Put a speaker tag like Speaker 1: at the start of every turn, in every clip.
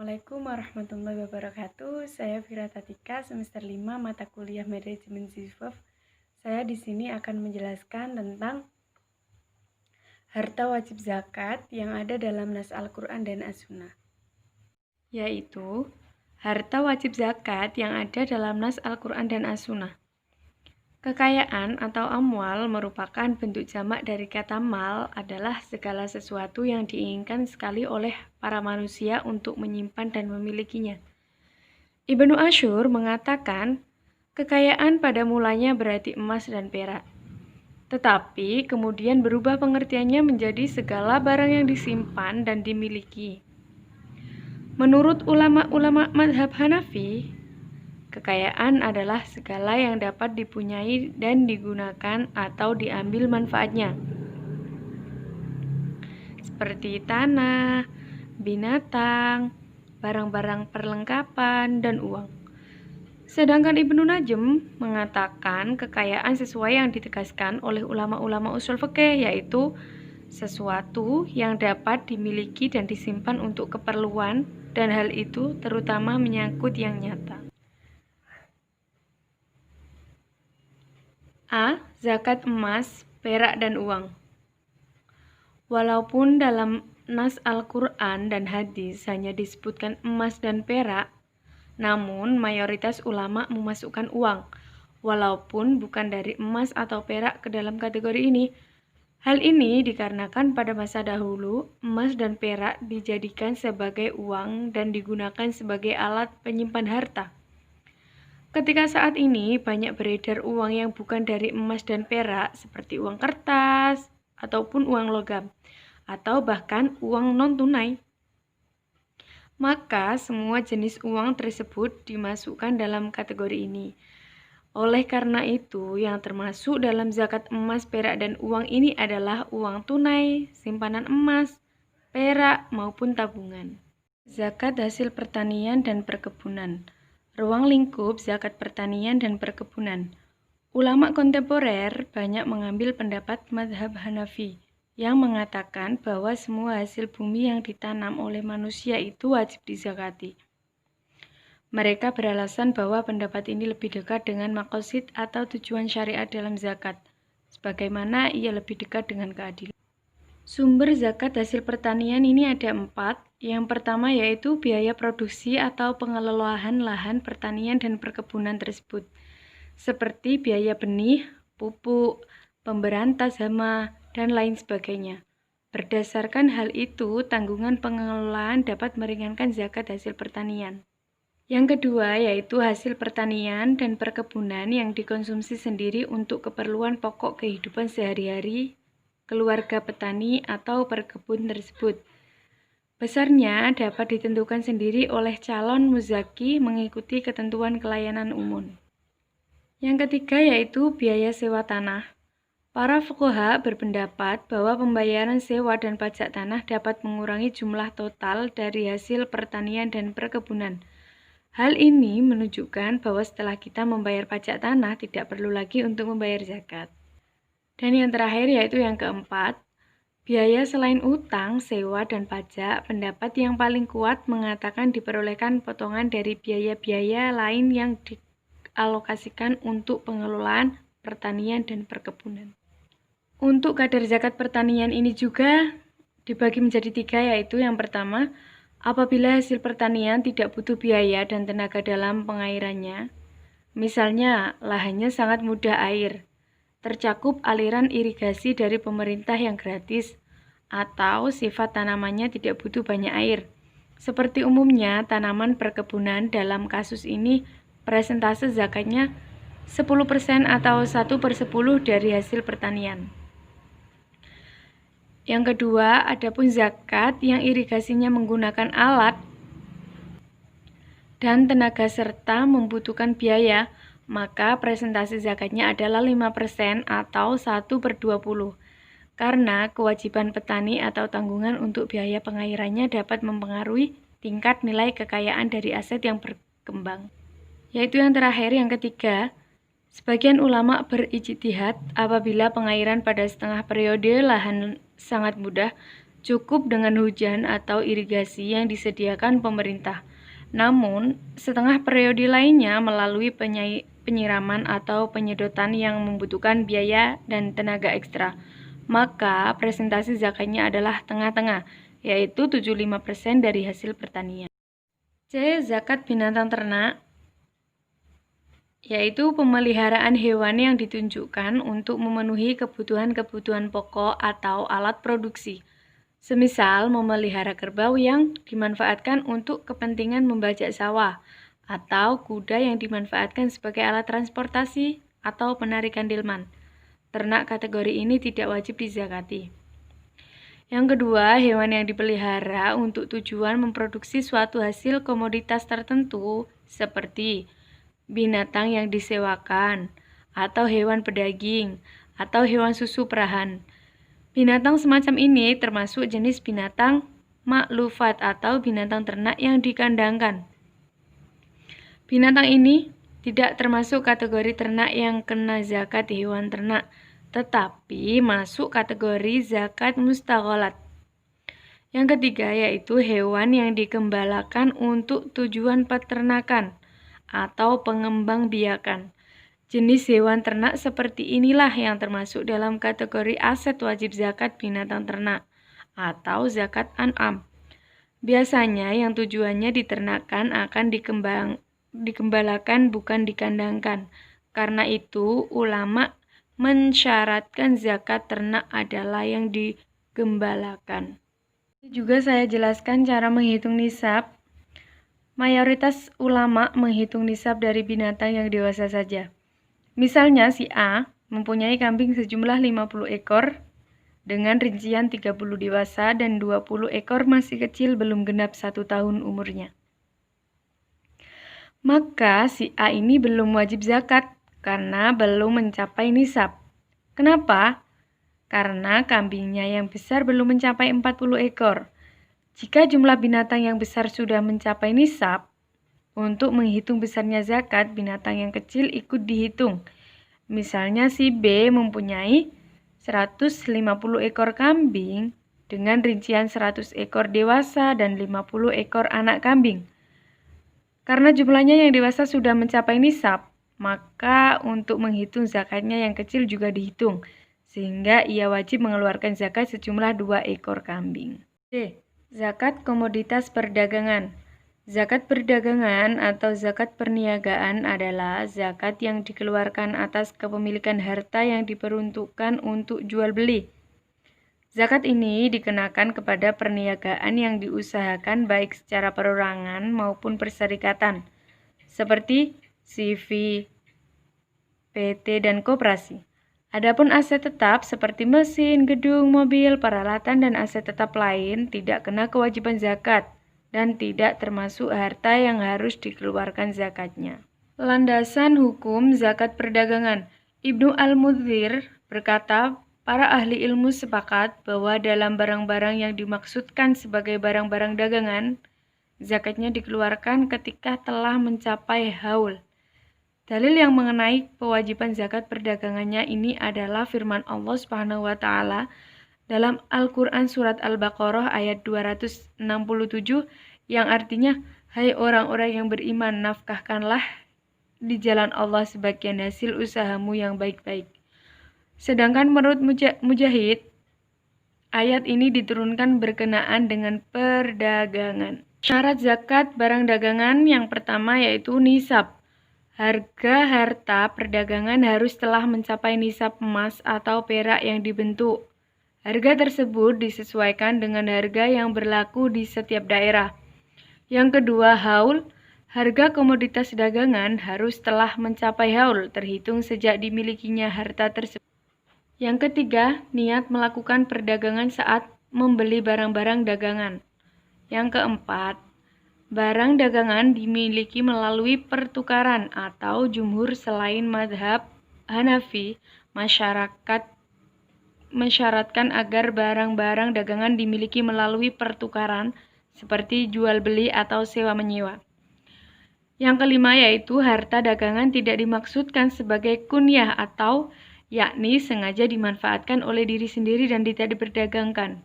Speaker 1: Assalamualaikum warahmatullahi wabarakatuh. Saya Vira Tatika, semester 5 mata kuliah Manajemen Zifaf. Saya di sini akan menjelaskan tentang harta wajib zakat yang ada dalam Nas Al-Quran dan As-Sunnah. Yaitu, harta wajib zakat yang ada dalam Nas Al-Quran dan As-Sunnah. Kekayaan atau amwal merupakan bentuk jamak dari kata mal adalah segala sesuatu yang diinginkan sekali oleh para manusia untuk menyimpan dan memilikinya. Ibnu Asyur mengatakan, kekayaan pada mulanya berarti emas dan perak. Tetapi kemudian berubah pengertiannya menjadi segala barang yang disimpan dan dimiliki. Menurut ulama-ulama mazhab Hanafi, kekayaan adalah segala yang dapat dipunyai dan digunakan atau diambil manfaatnya, seperti tanah, binatang, barang-barang perlengkapan, dan uang. Sedangkan Ibnu Najm mengatakan kekayaan sesuai yang ditegaskan oleh ulama-ulama usul fikih, yaitu sesuatu yang dapat dimiliki dan disimpan untuk keperluan, dan hal itu terutama menyangkut yang nyata. A. Zakat emas, perak, dan uang. Walaupun dalam Nas Al-Quran dan hadis hanya disebutkan emas dan perak, namun mayoritas ulama memasukkan uang, walaupun bukan dari emas atau perak ke dalam kategori ini. Hal ini dikarenakan pada masa dahulu, emas dan perak dijadikan sebagai uang dan digunakan sebagai alat penyimpan harta. Ketika saat ini banyak beredar uang yang bukan dari emas dan perak seperti uang kertas ataupun uang logam atau bahkan uang non-tunai. Maka semua jenis uang tersebut dimasukkan dalam kategori ini. Oleh karena itu, yang termasuk dalam zakat emas, perak, dan uang ini adalah uang tunai, simpanan emas, perak, maupun tabungan. Zakat hasil pertanian dan perkebunan. Ruang lingkup zakat pertanian dan perkebunan. Ulama kontemporer banyak mengambil pendapat mazhab Hanafi yang mengatakan bahwa semua hasil bumi yang ditanam oleh manusia itu wajib dizakati. Mereka beralasan bahwa pendapat ini lebih dekat dengan maqasid atau tujuan syariat dalam zakat, sebagaimana ia lebih dekat dengan keadilan. Sumber zakat hasil pertanian ini ada 4. Yang pertama yaitu biaya produksi atau pengelolaan lahan pertanian dan perkebunan tersebut, seperti biaya benih, pupuk, pemberantas hama, dan lain sebagainya. Berdasarkan hal itu, tanggungan pengelolaan dapat meringankan zakat hasil pertanian. Yang kedua yaitu hasil pertanian dan perkebunan yang dikonsumsi sendiri untuk keperluan pokok kehidupan sehari-hari keluarga petani atau perkebun tersebut. Besarnya dapat ditentukan sendiri oleh calon muzaki mengikuti ketentuan kelayanan umum. Yang ketiga yaitu biaya sewa tanah. Para fuqaha berpendapat bahwa pembayaran sewa dan pajak tanah dapat mengurangi jumlah total dari hasil pertanian dan perkebunan. Hal ini menunjukkan bahwa setelah kita membayar pajak tanah tidak perlu lagi untuk membayar zakat. Dan yang terakhir yaitu yang keempat, biaya selain utang, sewa, dan pajak. Pendapat yang paling kuat mengatakan diperolehkan potongan dari biaya-biaya lain yang dialokasikan untuk pengelolaan pertanian dan perkebunan. Untuk kadar zakat pertanian ini juga dibagi menjadi 3, yaitu yang pertama, apabila hasil pertanian tidak butuh biaya dan tenaga dalam pengairannya, misalnya lahannya sangat mudah air, tercakup aliran irigasi dari pemerintah yang gratis, atau sifat tanamannya tidak butuh banyak air. Seperti umumnya tanaman perkebunan, dalam kasus ini persentase zakatnya 10% atau 1/10 dari hasil pertanian. Yang kedua, adapun zakat yang irigasinya menggunakan alat dan tenaga serta membutuhkan biaya, maka presentasi zakatnya adalah 5% atau 1/20. Karena kewajiban petani atau tanggungan untuk biaya pengairannya dapat mempengaruhi tingkat nilai kekayaan dari aset yang berkembang. Yaitu yang terakhir, yang ketiga, sebagian ulama berijtihad apabila pengairan pada setengah periode lahan sangat mudah, cukup dengan hujan atau irigasi yang disediakan pemerintah. Namun, setengah periode lainnya melalui penyiraman atau penyedotan yang membutuhkan biaya dan tenaga ekstra. Maka, presentasi zakatnya adalah tengah-tengah, yaitu 75% dari hasil pertanian. C. Zakat binatang ternak, yaitu pemeliharaan hewan yang ditunjukkan untuk memenuhi kebutuhan-kebutuhan pokok atau alat produksi. Semisal memelihara kerbau yang dimanfaatkan untuk kepentingan membajak sawah, atau kuda yang dimanfaatkan sebagai alat transportasi atau penarikan delman. Ternak kategori ini tidak wajib dizakati. Yang kedua, hewan yang dipelihara untuk tujuan memproduksi suatu hasil komoditas tertentu seperti binatang yang disewakan, atau hewan pedaging, atau hewan susu perahan. Binatang semacam ini termasuk jenis binatang maklufat atau binatang ternak yang dikandangkan. Binatang ini tidak termasuk kategori ternak yang kena zakat hewan ternak, tetapi masuk kategori zakat mustaghalat. Yang ketiga yaitu hewan yang digembalakan untuk tujuan peternakan atau pengembangbiakan. Jenis hewan ternak seperti inilah yang termasuk dalam kategori aset wajib zakat binatang ternak atau zakat an'am. Biasanya yang tujuannya diternakan akan digembalakan bukan dikandangkan. Karena itu ulama mensyaratkan zakat ternak adalah yang digembalakan. Juga saya jelaskan cara menghitung nisab. Mayoritas ulama menghitung nisab dari binatang yang dewasa saja. Misalnya si A mempunyai kambing sejumlah 50 ekor dengan rincian 30 dewasa dan 20 ekor masih kecil belum genap 1 tahun umurnya. Maka si A ini belum wajib zakat karena belum mencapai nisab. Kenapa? Karena kambingnya yang besar belum mencapai 40 ekor. Jika jumlah binatang yang besar sudah mencapai nisab, untuk menghitung besarnya zakat, binatang yang kecil ikut dihitung. Misalnya si B mempunyai 150 ekor kambing dengan rincian 100 ekor dewasa dan 50 ekor anak kambing. Karena jumlahnya yang dewasa sudah mencapai nisab, maka untuk menghitung zakatnya yang kecil juga dihitung, sehingga ia wajib mengeluarkan zakat sejumlah 2 ekor kambing. C. Zakat komoditas perdagangan. Zakat perdagangan atau zakat perniagaan adalah zakat yang dikeluarkan atas kepemilikan harta yang diperuntukkan untuk jual beli. Zakat ini dikenakan kepada perniagaan yang diusahakan baik secara perorangan maupun perserikatan, seperti CV, PT, dan koperasi. Adapun aset tetap seperti mesin, gedung, mobil, peralatan, dan aset tetap lain tidak kena kewajiban zakat dan tidak termasuk harta yang harus dikeluarkan zakatnya. Landasan hukum zakat perdagangan. Ibnu Al-Mudhir berkata, para ahli ilmu sepakat bahwa dalam barang-barang yang dimaksudkan sebagai barang-barang dagangan, zakatnya dikeluarkan ketika telah mencapai haul. Dalil yang mengenai kewajiban zakat perdagangannya ini adalah firman Allah Subhanahu wa taala dalam Al-Quran Surat Al-Baqarah ayat 267 yang artinya, hai orang-orang yang beriman, nafkahkanlah di jalan Allah sebagian hasil usahamu yang baik-baik. Sedangkan menurut Mujahid, ayat ini diturunkan berkenaan dengan perdagangan. Syarat zakat barang dagangan yang pertama yaitu nisab. Harga harta perdagangan harus telah mencapai nisab emas atau perak yang dibentuk. Harga tersebut disesuaikan dengan harga yang berlaku di setiap daerah. Yang kedua, haul. Harga komoditas dagangan harus telah mencapai haul, terhitung sejak dimilikinya harta tersebut. Yang ketiga, niat melakukan perdagangan saat membeli barang-barang dagangan. Yang keempat, barang dagangan dimiliki melalui pertukaran atau jumhur selain madhab Hanafi, mensyaratkan agar barang-barang dagangan dimiliki melalui pertukaran seperti jual beli atau sewa menyewa. Yang kelima yaitu harta dagangan tidak dimaksudkan sebagai kunyah atau yakni sengaja dimanfaatkan oleh diri sendiri dan tidak diperdagangkan.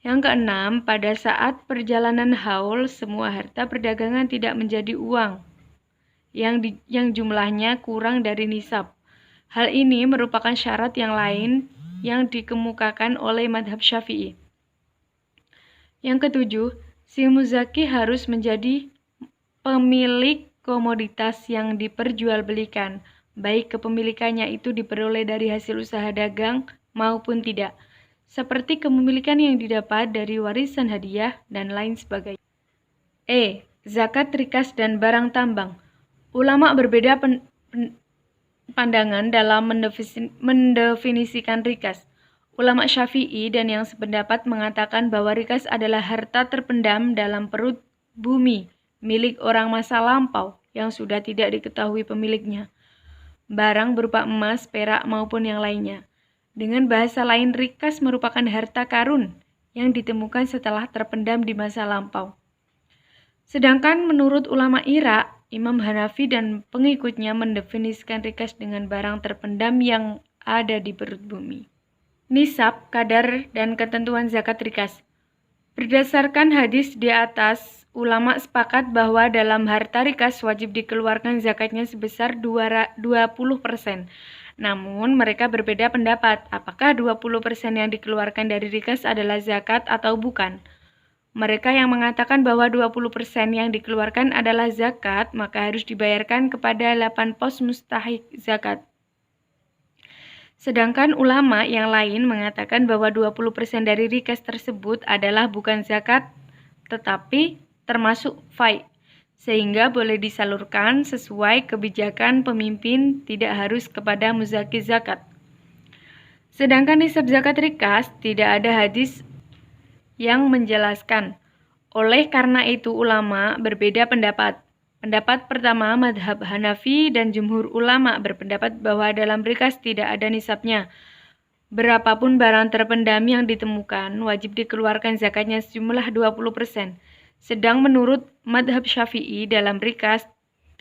Speaker 1: Yang keenam, pada saat perjalanan haul, semua harta perdagangan tidak menjadi uang yang jumlahnya kurang dari nisab. Hal ini merupakan syarat yang lain yang dikemukakan oleh madhab Syafi'i. Yang ketujuh, si muzaki harus menjadi pemilik komoditas yang diperjualbelikan, baik kepemilikannya itu diperoleh dari hasil usaha dagang maupun tidak, seperti kepemilikan yang didapat dari warisan hadiah dan lain sebagainya. Zakat rikas dan barang tambang. Ulama berbeda pandangan dalam mendefinisikan rikas. Ulama Syafi'i dan yang sependapat mengatakan bahwa rikas adalah harta terpendam dalam perut bumi milik orang masa lampau yang sudah tidak diketahui pemiliknya. Barang berupa emas, perak maupun yang lainnya. Dengan bahasa lain, rikas merupakan harta karun yang ditemukan setelah terpendam di masa lampau. Sedangkan menurut ulama Irak, Imam Hanafi dan pengikutnya mendefinisikan rikas dengan barang terpendam yang ada di perut bumi. Nisab, kadar, dan ketentuan zakat rikas. Berdasarkan hadis di atas, ulama sepakat bahwa dalam harta rikas wajib dikeluarkan zakatnya sebesar 20%. Namun mereka berbeda pendapat, apakah 20% yang dikeluarkan dari rikas adalah zakat atau bukan. Mereka yang mengatakan bahwa 20% yang dikeluarkan adalah zakat, maka harus dibayarkan kepada 8 pos mustahik zakat. Sedangkan ulama yang lain mengatakan bahwa 20% dari rikas tersebut adalah bukan zakat, tetapi termasuk fai, sehingga boleh disalurkan sesuai kebijakan pemimpin, tidak harus kepada muzaki zakat. Sedangkan nisab zakat rikas tidak ada hadis yang menjelaskan. Oleh karena itu ulama berbeda pendapat. Pendapat pertama, madhab Hanafi dan jumhur ulama berpendapat bahwa dalam rikas tidak ada nisabnya. Berapapun barang terpendam yang ditemukan, wajib dikeluarkan zakatnya sejumlah 20%. Sedang menurut madhab Syafi'i dalam rikas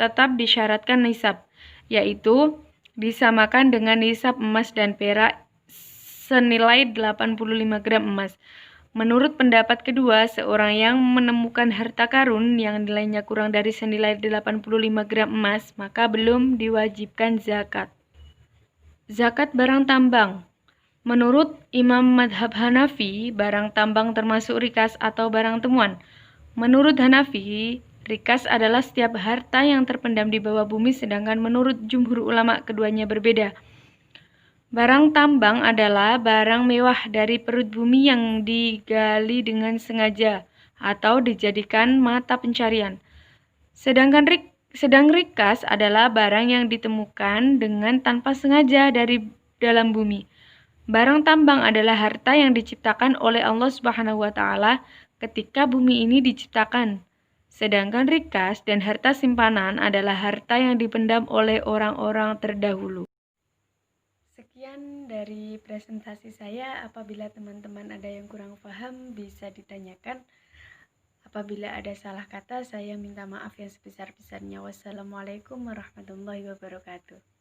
Speaker 1: tetap disyaratkan nisab, yaitu disamakan dengan nisab emas dan perak senilai 85 gram emas. Menurut pendapat kedua, seorang yang menemukan harta karun yang nilainya kurang dari senilai 85 gram emas, maka belum diwajibkan zakat. Zakat barang tambang. Menurut Imam Madhab Hanafi, barang tambang termasuk rikas atau barang temuan. Menurut Hanafi, rikas adalah setiap harta yang terpendam di bawah bumi, sedangkan menurut jumhur ulama keduanya berbeda. Barang tambang adalah barang mewah dari perut bumi yang digali dengan sengaja atau dijadikan mata pencarian. Sedang rikas adalah barang yang ditemukan dengan tanpa sengaja dari dalam bumi. Barang tambang adalah harta yang diciptakan oleh Allah Subhanahu wa taala ketika bumi ini diciptakan. Sedangkan rikas dan harta simpanan adalah harta yang dipendam oleh orang-orang terdahulu. Sekian dari presentasi saya. Apabila teman-teman ada yang kurang paham, bisa ditanyakan. Apabila ada salah kata, saya minta maaf yang sebesar-besarnya. Wassalamualaikum warahmatullahi wabarakatuh.